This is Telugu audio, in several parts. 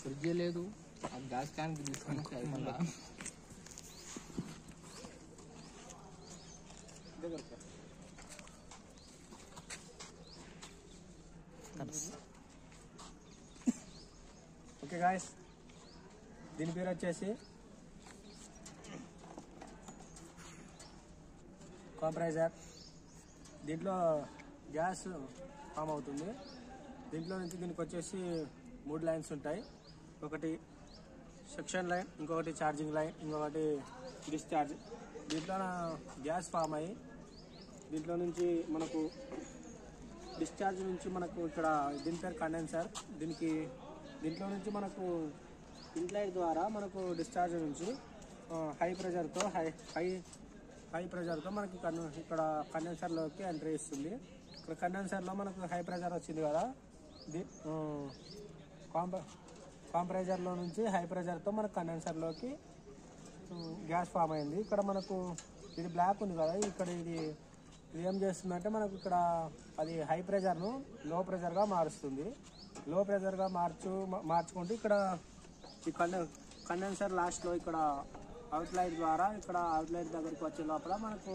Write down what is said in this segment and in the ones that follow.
ఫ్రిడ్జ్ లేదు, ఆ గ్యాస్ క్యాన్ తీసుకొని మళ్ళా ఓకే గాయస్, దీని పేరు వచ్చేసి కాంప్రెసర్. దీంట్లో గ్యాస్ ఫామ్ అవుతుంది. దీంట్లో నుంచి దీనికి వచ్చేసి 3 లైన్స్ ఉంటాయి. ఒకటి సెక్షన్ లైన్, ఇంకొకటి ఛార్జింగ్ లైన్, ఇంకొకటి డిశ్చార్జ్. దీంట్లో గ్యాస్ ఫామ్ అయ్యి దీంట్లో నుంచి మనకు డిశ్చార్జ్ నుంచి మనకు ఇక్కడ దీని పేరు కండెన్సర్. దీంట్లో నుంచి మనకు ఇన్లైట్ ద్వారా మనకు డిశ్చార్జ్ నుంచి హై ప్రెషర్తో మనకి ఇక్కడ కండెన్సర్లోకి ఎంట్రీ ఇస్తుంది. ఇక్కడ కండెన్సర్లో మనకు హై ప్రెషర్ వచ్చింది కదా, కాంప్రెసర్లో నుంచి హై ప్రెషర్తో మనకు కండెన్సర్లోకి గ్యాస్ ఫామ్ అయింది. ఇక్కడ మనకు ఇది బ్లాక్ ఉంది కదా, ఇక్కడ ఇది ఏం చేస్తుందంటే మనకు ఇక్కడ అది హై ప్రెషర్ను లో ప్రెషర్గా మారుస్తుంది. లో ప్రెషర్గా మార్చుకుంటూ ఇక్కడ ఈ కండెన్సర్ లాస్ట్లో ఇక్కడ అవుట్లైట్ ద్వారా ఇక్కడ అవుట్లైట్ దగ్గరికి వచ్చే లోపల మనకు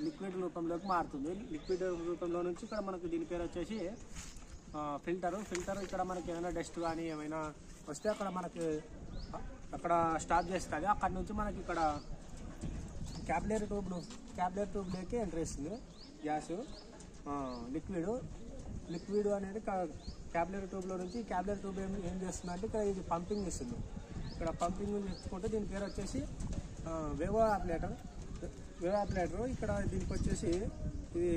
లిక్విడ్ రూపంలోకి మారుతుంది. లిక్విడ్ రూపంలో నుంచి ఇక్కడ మనకు దీని పేరు వచ్చేసి ఫిల్టర్. ఇక్కడ మనకి ఏమైనా డస్ట్ కానీ ఏమైనా వస్తే అక్కడ స్టాప్ చేస్తుంది. అక్కడ నుంచి మనకి ఇక్కడ క్యాపిలరీ ట్యూబ్లోకి ఎంటర్ ఇస్తుంది గ్యాస్. లిక్విడ్ అనేది క్యాపిలరీ ట్యూబ్లో నుంచి క్యాపిలరీ ట్యూబ్ ఏం చేస్తుంది అంటే ఇక్కడ ఇది పంపింగ్ ఇస్తుంది. ఇక్కడ పంపింగ్ చేసుకుంటే దీని పేరు వచ్చేసి వేవో ఆపరేటర్. ఇక్కడ దీనికి వచ్చేసి ఇది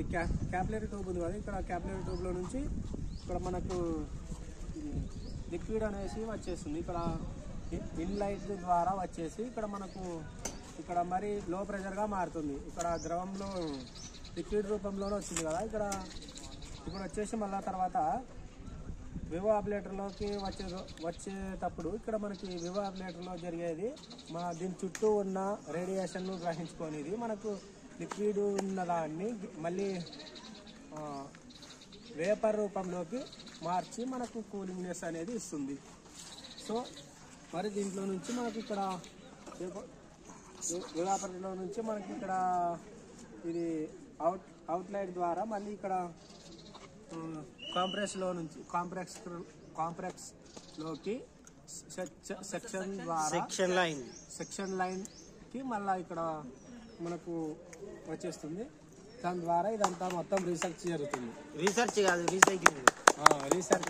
క్యాపిలరీ ట్యూబ్ ఉంది కదా, ఇక్కడ క్యాపిలరీ ట్యూబ్లో నుంచి ఇక్కడ మనకు లిక్విడ్ అనేసి వచ్చేస్తుంది. ఇక్కడ ఇన్లైట్ ద్వారా వచ్చేసి ఇక్కడ మనకు ఇక్కడ మరి లో ప్రెషర్గా మారుతుంది. ఇక్కడ ద్రవంలో లిక్విడ్ రూపంలోనే వచ్చింది కదా, ఇప్పుడు వచ్చేసి మళ్ళా తర్వాత వివో ఆపరేటర్లోకి వచ్చేటప్పుడు ఇక్కడ మనకి వివో ఆపరేటర్లో జరిగేది దీని చుట్టూ ఉన్న రేడియేషన్ను గ్రహించుకునేది మనకు లిక్విడ్ ఉన్నదాన్ని మళ్ళీ వేపర్ రూపంలోకి మార్చి మనకు కూలింగ్నెస్ అనేది ఇస్తుంది. సో మరి దీంట్లో నుంచి మనకి ఇక్కడ వివో ఆపరేటర్లో నుంచి మనకి ఇక్కడ ఇది అవుట్లైట్ ద్వారా మళ్ళీ ఇక్కడ కాంప్రెక్స్లోకి సెక్షన్ లైన్కి మళ్ళీ ఇక్కడ మనకు వచ్చేస్తుంది. దాని ద్వారా ఇదంతా మొత్తం రీసెర్చ్ జరుగుతుంది. రీసెర్చ్ కాదు, రీసైక్లింగ్. రీసెర్చ్